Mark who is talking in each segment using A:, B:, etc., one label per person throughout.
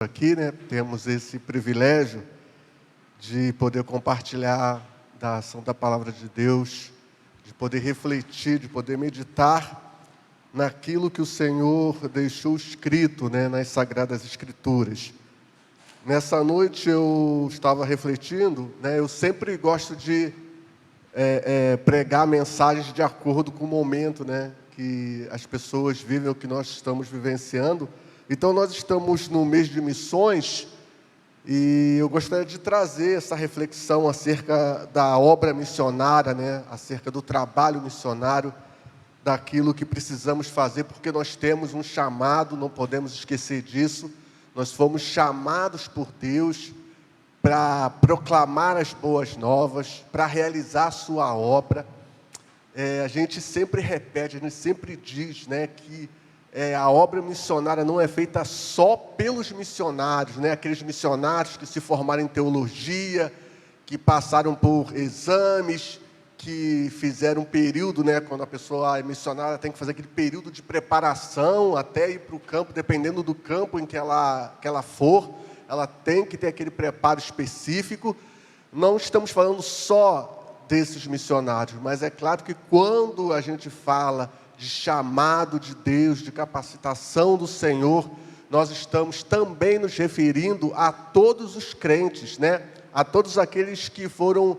A: Aqui, né, temos esse privilégio de poder compartilhar da ação da Palavra de Deus, de poder refletir, de poder meditar naquilo que o Senhor deixou escrito, né, nas Sagradas Escrituras. Nessa noite eu estava refletindo, né, eu sempre gosto de pregar mensagens de acordo com o momento, né, que as pessoas vivem, o que nós estamos vivenciando. Então nós estamos no mês de missões e eu gostaria de trazer essa reflexão acerca da obra missionária, né, acerca do trabalho missionário, daquilo que precisamos fazer, porque nós temos um chamado, não podemos esquecer disso. Nós fomos chamados por Deus para proclamar as boas novas, para realizar a sua obra. A gente sempre repete, a gente sempre diz, né, que a obra missionária não é feita só pelos missionários, né, aqueles missionários que se formaram em teologia, que passaram por exames, que fizeram um período, né, quando a pessoa é missionária tem que fazer aquele período de preparação até ir para o campo, dependendo do campo em que ela for, ela tem que ter aquele preparo específico. Não estamos falando só desses missionários, mas é claro que quando a gente fala de chamado de Deus, de capacitação do Senhor, nós estamos também nos referindo a todos os crentes, né? A todos aqueles que foram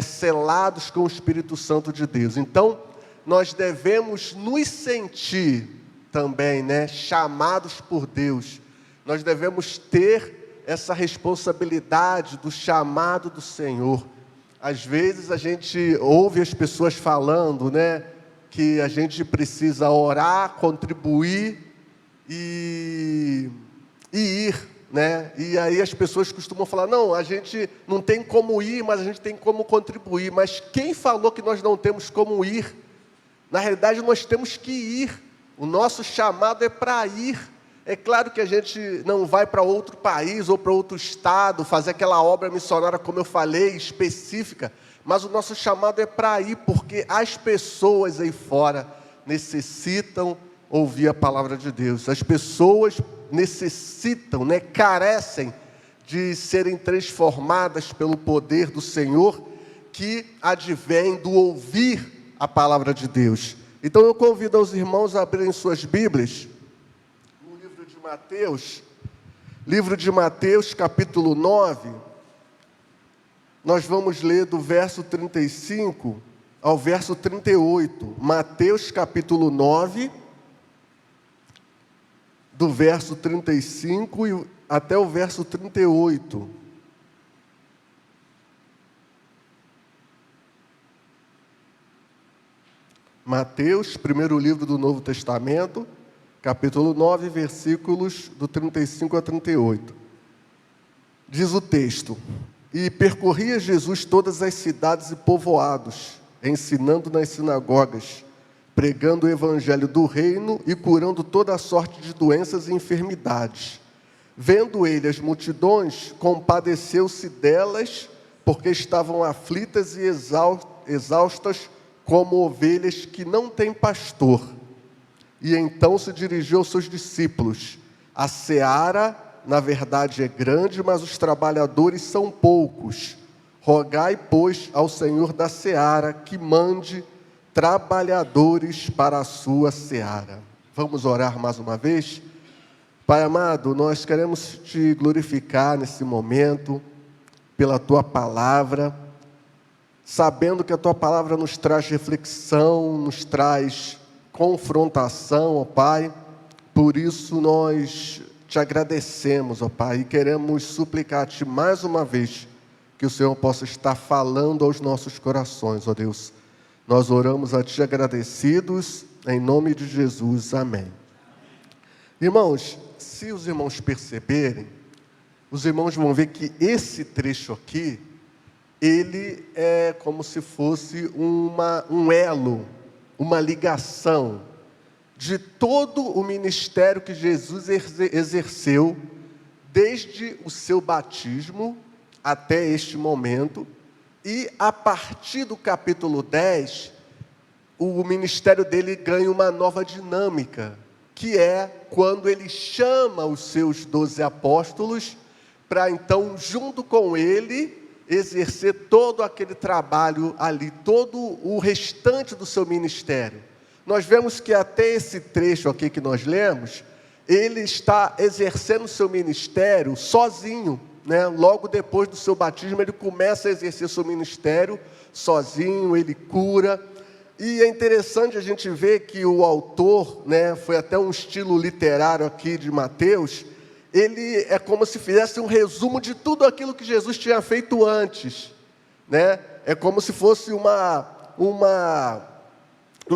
A: selados com o Espírito Santo de Deus. Então, nós devemos nos sentir também, né, chamados por Deus. Nós devemos ter essa responsabilidade do chamado do Senhor. Às vezes a gente ouve as pessoas falando, né, que a gente precisa orar, contribuir e ir, né? E aí as pessoas costumam falar, não, a gente não tem como ir, mas a gente tem como contribuir. Mas quem falou que nós não temos como ir? Na realidade, nós temos que ir. O nosso chamado é para ir. É claro que a gente não vai para outro país ou para outro estado, fazer aquela obra missionária, como eu falei, específica. Mas o nosso chamado é para ir, porque as pessoas aí fora necessitam ouvir a palavra de Deus. As pessoas necessitam, né, carecem de serem transformadas pelo poder do Senhor, que advém do ouvir a palavra de Deus. Então eu convido os irmãos a abrirem suas Bíblias no livro de Mateus, capítulo 9. Nós vamos ler do verso 35 ao verso 38. Mateus, capítulo 9, do verso 35 até o verso 38. Mateus, primeiro livro do Novo Testamento, capítulo 9, versículos do 35 a 38. Diz o texto: E percorria Jesus todas as cidades e povoados, ensinando nas sinagogas, pregando o evangelho do reino e curando toda a sorte de doenças e enfermidades. Vendo ele as multidões, compadeceu-se delas, porque estavam aflitas e exaustas, como ovelhas que não têm pastor. E então se dirigiu aos seus discípulos: A seara, na verdade, é grande, mas os trabalhadores são poucos. Rogai, pois, ao Senhor da seara que mande trabalhadores para a sua seara. Vamos orar mais uma vez? Pai amado, nós queremos te glorificar nesse momento, pela tua palavra, sabendo que a tua palavra nos traz reflexão, nos traz confrontação, ó Pai. Por isso nós te agradecemos, ó Pai, e queremos suplicar-te mais uma vez que o Senhor possa estar falando aos nossos corações, ó Deus. Nós oramos a Ti agradecidos, em nome de Jesus, amém. Irmãos, se os irmãos perceberem, os irmãos vão ver que esse trecho aqui, ele é como se fosse um elo, uma ligação de todo o ministério que Jesus exerceu, desde o seu batismo até este momento, e a partir do capítulo 10, o ministério dele ganha uma nova dinâmica, que é quando ele chama os seus 12 apóstolos para então, junto com ele, exercer todo aquele trabalho ali, todo o restante do seu ministério. Nós vemos que até esse trecho aqui que nós lemos, ele está exercendo o seu ministério sozinho, né? Logo depois do seu batismo, ele começa a exercer seu ministério sozinho, ele cura. E é interessante a gente ver que o autor, né, foi até um estilo literário aqui de Mateus, ele é como se fizesse um resumo de tudo aquilo que Jesus tinha feito antes, né? É como se fosse um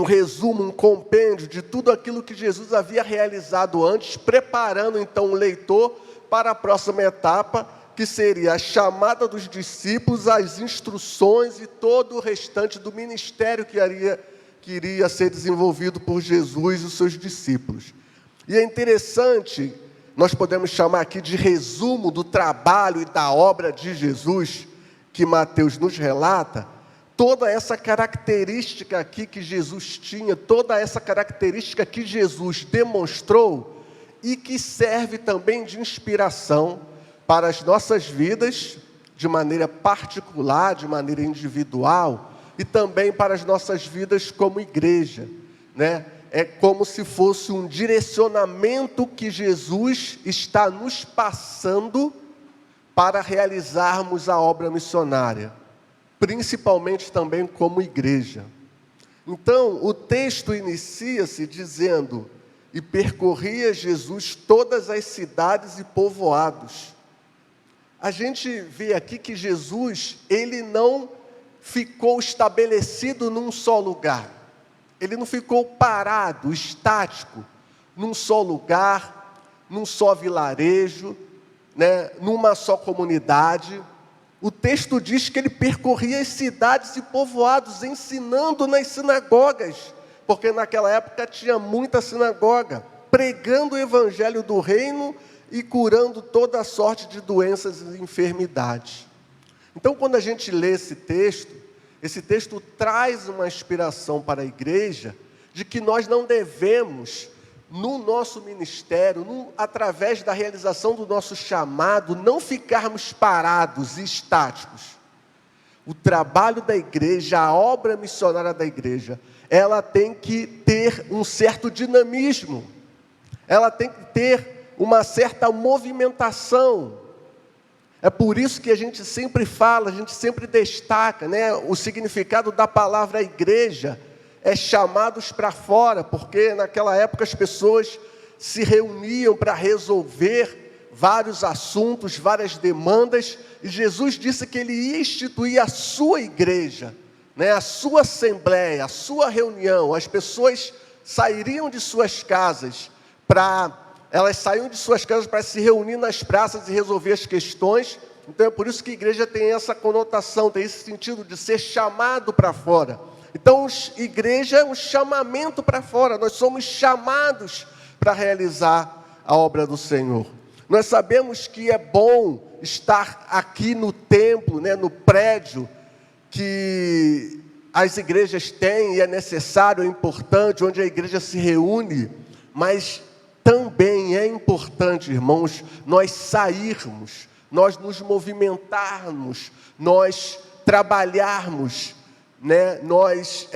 A: resumo, um compêndio de tudo aquilo que Jesus havia realizado antes, preparando então o leitor para a próxima etapa, que seria a chamada dos discípulos, as instruções e todo o restante do ministério que iria ser desenvolvido por Jesus e os seus discípulos. E é interessante, nós podemos chamar aqui de resumo do trabalho e da obra de Jesus, que Mateus nos relata, toda essa característica aqui que Jesus tinha, toda essa característica que Jesus demonstrou e que serve também de inspiração para as nossas vidas, de maneira particular, de maneira individual, e também para as nossas vidas como igreja, né? É como se fosse um direcionamento que Jesus está nos passando para realizarmos a obra missionária, principalmente também como igreja. Então, o texto inicia-se dizendo: e percorria Jesus todas as cidades e povoados. A gente vê aqui que Jesus, ele não ficou estabelecido num só lugar. Ele não ficou parado, estático, num só lugar, num só vilarejo, né, numa só comunidade. O texto diz que ele percorria as cidades e povoados, ensinando nas sinagogas, porque naquela época tinha muita sinagoga, pregando o evangelho do reino e curando toda a sorte de doenças e enfermidades. Então, quando a gente lê esse texto traz uma inspiração para a igreja de que nós não devemos, no nosso ministério, através da realização do nosso chamado, não ficarmos parados e estáticos. O trabalho da igreja, a obra missionária da igreja, ela tem que ter um certo dinamismo, ela tem que ter uma certa movimentação. É por isso que a gente sempre fala, a gente sempre destaca, né, o significado da palavra igreja é chamados para fora, porque naquela época as pessoas se reuniam para resolver vários assuntos, várias demandas, e Jesus disse que ele ia instituir a sua igreja, né, a sua assembleia, a sua reunião. As pessoas sairiam de suas casas elas saíam de suas casas para se reunir nas praças e resolver as questões. Então é por isso que a igreja tem essa conotação, tem esse sentido de ser chamado para fora. Então, igreja é um chamamento para fora. Nós somos chamados para realizar a obra do Senhor. Nós sabemos que é bom estar aqui no templo, né, no prédio que as igrejas têm, e é necessário, é importante, onde a igreja se reúne, mas também é importante, irmãos, nós sairmos, nós nos movimentarmos, nós trabalharmos, né? Nós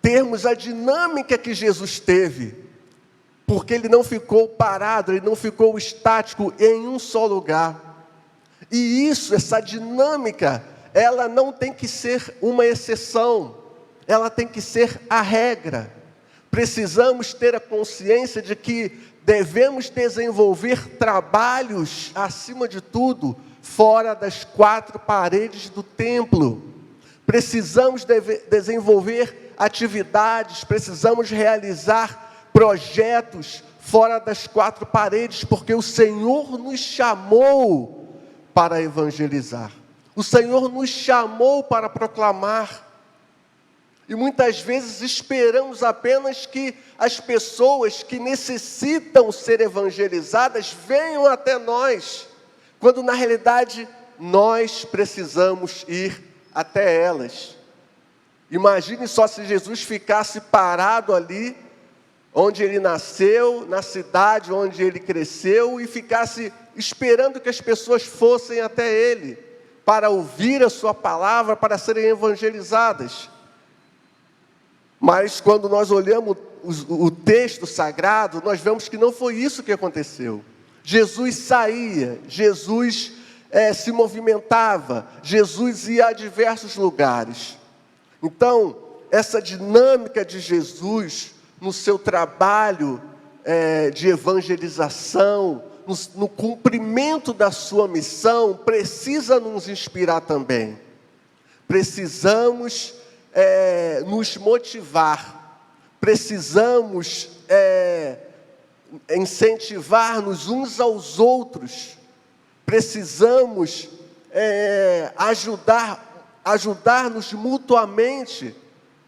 A: termos a dinâmica que Jesus teve, porque ele não ficou parado, ele não ficou estático em um só lugar. E essa dinâmica, ela não tem que ser uma exceção, ela tem que ser a regra. Precisamos ter a consciência de que devemos desenvolver trabalhos, acima de tudo, fora das 4 paredes do templo. Precisamos desenvolver atividades, precisamos realizar projetos fora das 4 paredes, porque o Senhor nos chamou para evangelizar. O Senhor nos chamou para proclamar. E muitas vezes esperamos apenas que as pessoas que necessitam ser evangelizadas venham até nós, quando na realidade nós precisamos ir até elas. Imagine só se Jesus ficasse parado ali, onde ele nasceu, na cidade onde ele cresceu, e ficasse esperando que as pessoas fossem até ele, para ouvir a sua palavra, para serem evangelizadas. Mas quando nós olhamos o texto sagrado, nós vemos que não foi isso que aconteceu. Jesus saía, Jesus se movimentava, Jesus ia a diversos lugares. Então, essa dinâmica de Jesus no seu trabalho de evangelização, no cumprimento da sua missão, precisa nos inspirar também. Precisamos nos motivar, precisamos incentivar-nos uns aos outros, precisamos ajudar-nos mutuamente,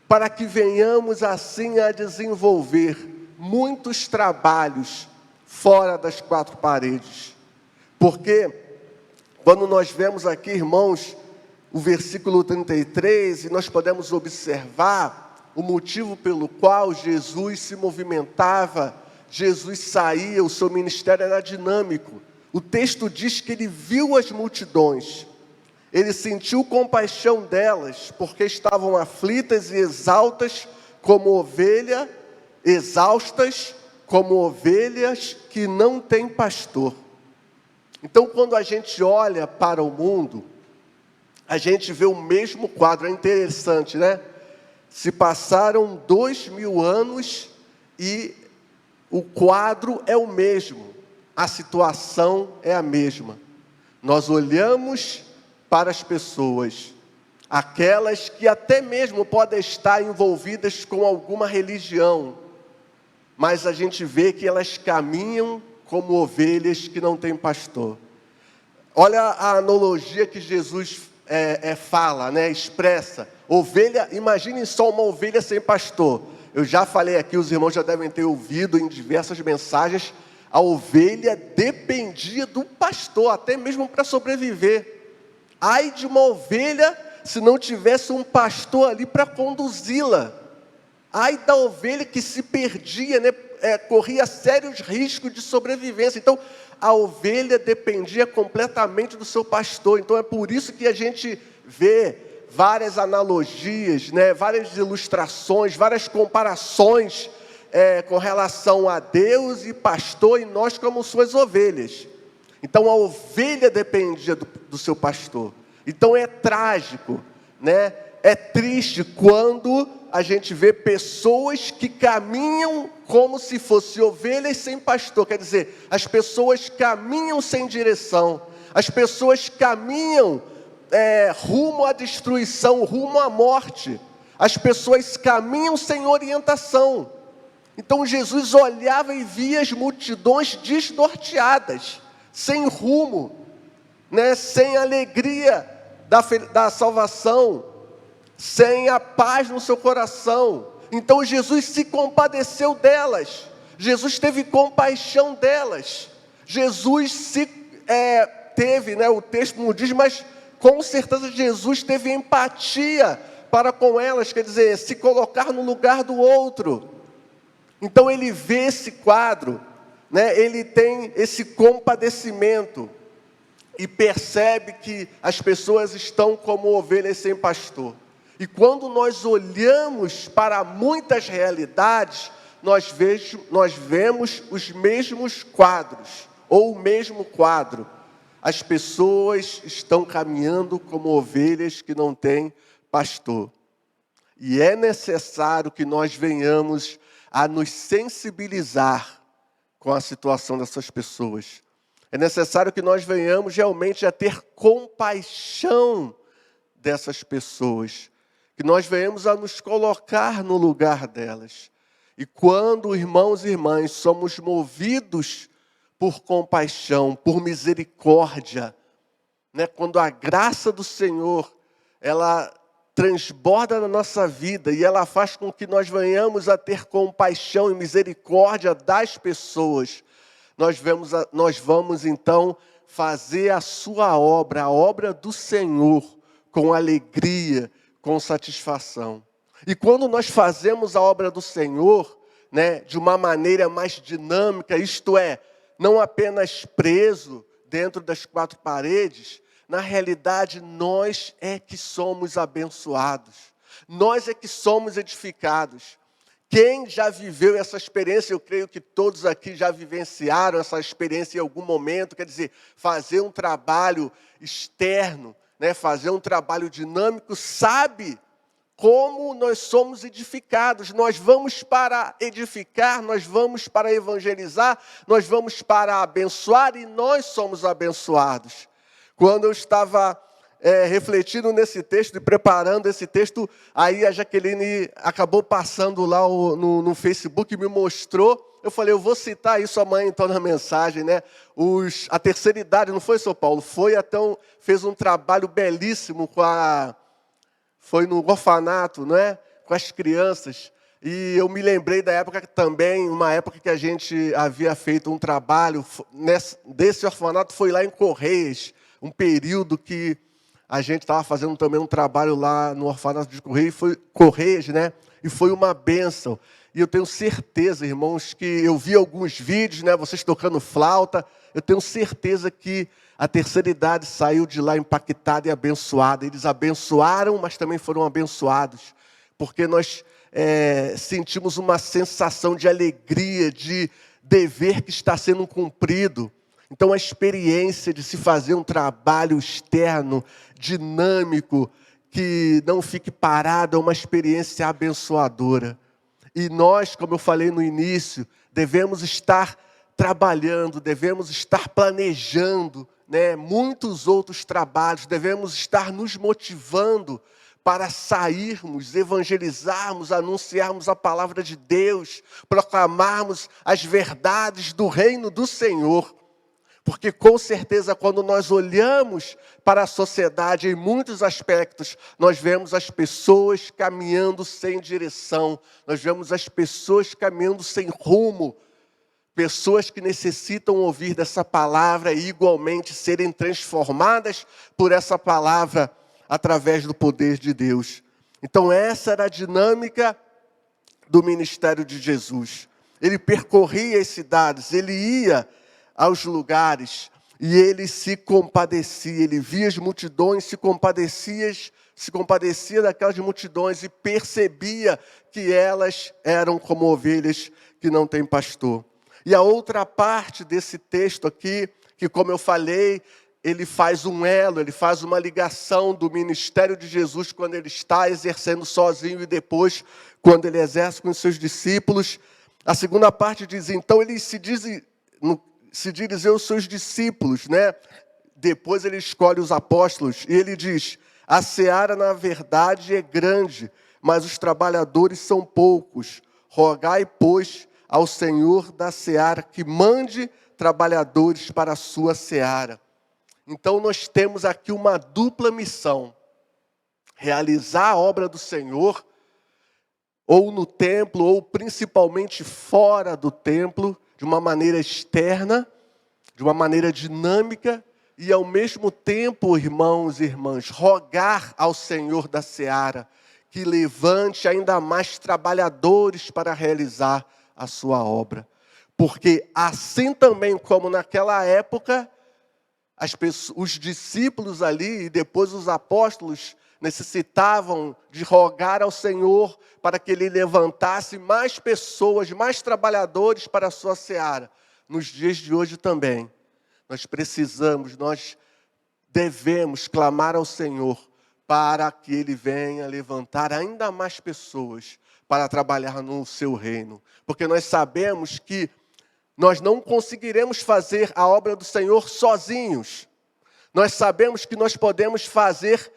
A: para que venhamos assim a desenvolver muitos trabalhos fora das quatro paredes. Porque quando nós vemos aqui, irmãos, o versículo 33, e nós podemos observar o motivo pelo qual Jesus se movimentava, Jesus saía, o seu ministério era dinâmico. O texto diz que ele viu as multidões, ele sentiu compaixão delas, porque estavam aflitas e exaustas como ovelhas que não têm pastor. Então, quando a gente olha para o mundo, a gente vê o mesmo quadro. É interessante, né? Se passaram 2000 anos e o quadro é o mesmo, a situação é a mesma. Nós olhamos para as pessoas, aquelas que até mesmo podem estar envolvidas com alguma religião, mas a gente vê que elas caminham como ovelhas que não têm pastor. Olha a analogia que Jesus fala, né, expressa. Ovelha, imaginem só uma ovelha sem pastor. Eu já falei aqui, os irmãos já devem ter ouvido em diversas mensagens, a ovelha dependia do pastor, até mesmo para sobreviver. Ai de uma ovelha se não tivesse um pastor ali para conduzi-la. Ai da ovelha que se perdia, né? Corria sérios riscos de sobrevivência. Então, a ovelha dependia completamente do seu pastor. Então, é por isso que a gente vê várias analogias, né? Várias ilustrações, várias comparações com relação a Deus e pastor, e nós como suas ovelhas. Então, a ovelha dependia do seu pastor. Então, é trágico, né? É triste quando a gente vê pessoas que caminham como se fossem ovelhas sem pastor. Quer dizer, as pessoas caminham sem direção. As pessoas caminham rumo à destruição, rumo à morte. As pessoas caminham sem orientação. Então, Jesus olhava e via as multidões desnorteadas, sem rumo, né? Sem alegria da salvação, sem a paz no seu coração. Então Jesus se compadeceu delas, Jesus teve compaixão delas, Jesus teve, né, o texto não diz, mas com certeza Jesus teve empatia para com elas, quer dizer, se colocar no lugar do outro. Então ele vê esse quadro, né, ele tem esse compadecimento, e percebe que as pessoas estão como ovelhas sem pastor. E quando nós olhamos para muitas realidades, nós vemos os mesmos quadros, ou o mesmo quadro. As pessoas estão caminhando como ovelhas que não têm pastor. E é necessário que nós venhamos a nos sensibilizar com a situação dessas pessoas. É necessário que nós venhamos realmente a ter compaixão dessas pessoas, que nós venhamos a nos colocar no lugar delas. E quando, irmãos e irmãs, somos movidos por compaixão, por misericórdia, né? Quando a graça do Senhor, ela transborda na nossa vida e ela faz com que nós venhamos a ter compaixão e misericórdia das pessoas, nós vamos então fazer a sua obra, a obra do Senhor, com alegria, com satisfação. E quando nós fazemos a obra do Senhor, né, de uma maneira mais dinâmica, isto é, não apenas preso dentro das quatro paredes. Na realidade, nós é que somos abençoados, nós é que somos edificados. Quem já viveu essa experiência, eu creio que todos aqui já vivenciaram essa experiência em algum momento, quer dizer, fazer um trabalho externo, né, fazer um trabalho dinâmico, sabe como nós somos edificados. Nós vamos para edificar, nós vamos para evangelizar, nós vamos para abençoar e nós somos abençoados. Quando eu estava refletindo nesse texto e preparando esse texto, aí a Jaqueline acabou passando lá no Facebook e me mostrou. Eu falei, eu vou citar isso amanhã então na mensagem, né? A terceira idade, não foi, São Paulo? Fez um trabalho belíssimo foi no orfanato, não é? Com as crianças. E eu me lembrei da época também, uma época que a gente havia feito um trabalho desse orfanato, foi lá em Correias, um período que a gente estava fazendo também um trabalho lá no orfanato de Correias, né? E foi uma bênção. E eu tenho certeza, irmãos, que eu vi alguns vídeos, né? Vocês tocando flauta. Eu tenho certeza que a terceira idade saiu de lá impactada e abençoada. Eles abençoaram, mas também foram abençoados. Porque nós sentimos uma sensação de alegria, de dever que está sendo cumprido. Então, a experiência de se fazer um trabalho externo, dinâmico, que não fique parado, é uma experiência abençoadora. E nós, como eu falei no início, devemos estar trabalhando, devemos estar planejando, né, muitos outros trabalhos, devemos estar nos motivando para sairmos, evangelizarmos, anunciarmos a palavra de Deus, proclamarmos as verdades do reino do Senhor. Porque, com certeza, quando nós olhamos para a sociedade, em muitos aspectos, nós vemos as pessoas caminhando sem direção, nós vemos as pessoas caminhando sem rumo, pessoas que necessitam ouvir dessa palavra e, igualmente, serem transformadas por essa palavra através do poder de Deus. Então, essa era a dinâmica do ministério de Jesus. Ele percorria as cidades, ele ia aos lugares, e ele se compadecia, ele via as multidões, se compadecia daquelas multidões e percebia que elas eram como ovelhas que não têm pastor. E a outra parte desse texto aqui, que como eu falei, ele faz um elo, ele faz uma ligação do ministério de Jesus quando ele está exercendo sozinho e depois quando ele exerce com os seus discípulos. A segunda parte diz, então ele se dirigiu aos seus discípulos, né? Depois ele escolhe os apóstolos e ele diz, a seara na verdade é grande, mas os trabalhadores são poucos. Rogai, pois, ao Senhor da seara que mande trabalhadores para a sua seara. Então nós temos aqui uma dupla missão. Realizar a obra do Senhor, ou no templo, ou principalmente fora do templo, de uma maneira externa, de uma maneira dinâmica, e ao mesmo tempo, irmãos e irmãs, rogar ao Senhor da seara que levante ainda mais trabalhadores para realizar a sua obra. Porque assim também como naquela época, os discípulos ali e depois os apóstolos necessitavam de rogar ao Senhor para que Ele levantasse mais pessoas, mais trabalhadores para a sua seara. Nos dias de hoje também, nós devemos clamar ao Senhor para que Ele venha levantar ainda mais pessoas para trabalhar no seu reino. Porque nós sabemos que nós não conseguiremos fazer a obra do Senhor sozinhos. Nós sabemos que nós podemos fazer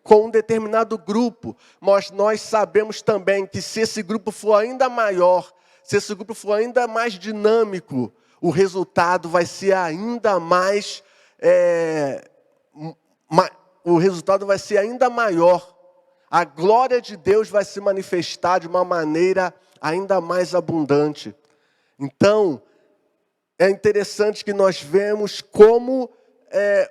A: com um determinado grupo, mas nós sabemos também que se esse grupo for ainda maior, se esse grupo for ainda mais dinâmico, o resultado vai ser ainda mais, o resultado vai ser ainda maior. A glória de Deus vai se manifestar de uma maneira ainda mais abundante. Então, é interessante que nós vemos como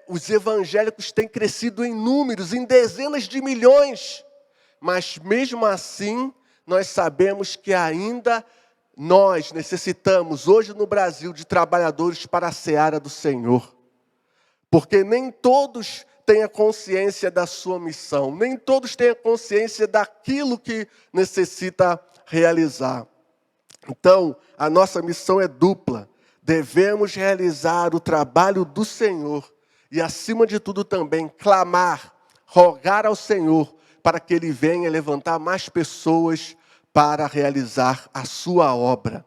A: os evangélicos têm crescido em números, em dezenas de milhões. Mas mesmo assim, nós sabemos que ainda nós necessitamos, hoje no Brasil, de trabalhadores para a seara do Senhor. Porque nem todos têm a consciência da sua missão, nem todos têm a consciência daquilo que necessita realizar. Então, a nossa missão é dupla. Devemos realizar o trabalho do Senhor e, acima de tudo, também clamar, rogar ao Senhor para que Ele venha levantar mais pessoas para realizar a sua obra.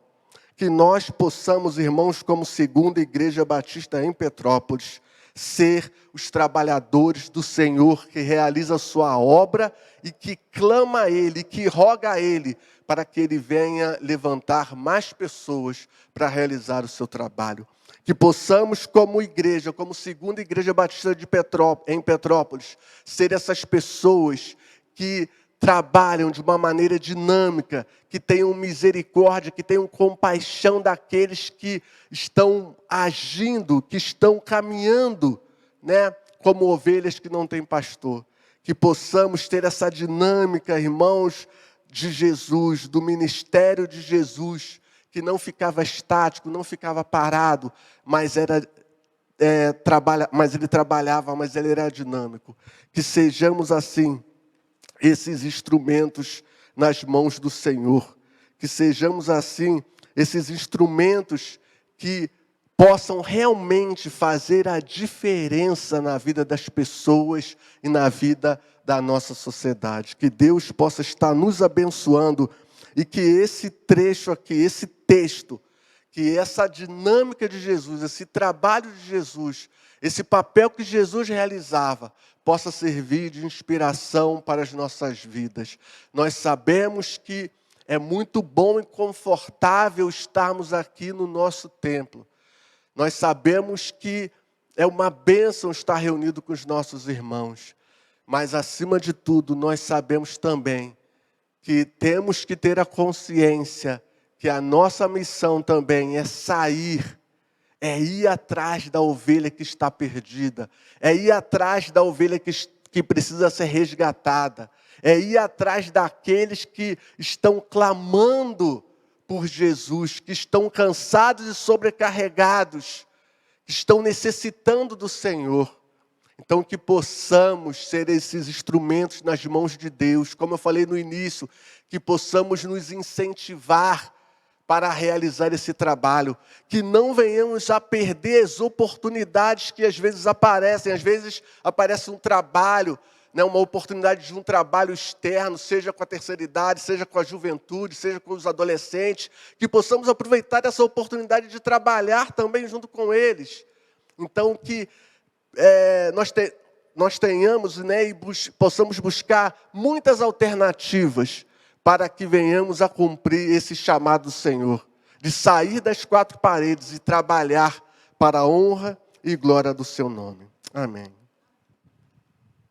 A: Que nós possamos, irmãos, como Segunda Igreja Batista em Petrópolis, ser os trabalhadores do Senhor que realiza a sua obra e que clama a Ele, que roga a Ele, para que Ele venha levantar mais pessoas para realizar o seu trabalho. Que possamos, como igreja, como Segunda Igreja Batista em Petrópolis, ser essas pessoas que trabalham de uma maneira dinâmica, que tenham misericórdia, que tenham compaixão daqueles que estão agindo, que estão caminhando, né, como ovelhas que não têm pastor. Que possamos ter essa dinâmica, irmãos, de Jesus, do ministério de Jesus, que não ficava estático, não ficava parado, mas ele trabalhava, mas ele era dinâmico. Que sejamos assim, esses instrumentos nas mãos do Senhor. Que sejamos assim, esses instrumentos que possam realmente fazer a diferença na vida das pessoas e na vida da nossa sociedade. Que Deus possa estar nos abençoando e que esse trecho aqui, esse texto, que essa dinâmica de Jesus, esse trabalho de Jesus, esse papel que Jesus realizava, possa servir de inspiração para as nossas vidas. Nós sabemos que é muito bom e confortável estarmos aqui no nosso templo. Nós sabemos que é uma bênção estar reunido com os nossos irmãos. Mas, acima de tudo, nós sabemos também que temos que ter a consciência que a nossa missão também é sair, é ir atrás da ovelha que está perdida, é ir atrás da ovelha que precisa ser resgatada, é ir atrás daqueles que estão clamando por Jesus, que estão cansados e sobrecarregados, que estão necessitando do Senhor. Então, que possamos ser esses instrumentos nas mãos de Deus, como eu falei no início, que possamos nos incentivar para realizar esse trabalho, que não venhamos a perder as oportunidades que às vezes aparece um trabalho, né, uma oportunidade de um trabalho externo, seja com a terceira idade, seja com a juventude, seja com os adolescentes, que possamos aproveitar essa oportunidade de trabalhar também junto com eles. Então, que nós tenhamos, né, e possamos buscar muitas alternativas para que venhamos a cumprir esse chamado do Senhor, de sair das quatro paredes e trabalhar para a honra e glória do seu nome. Amém.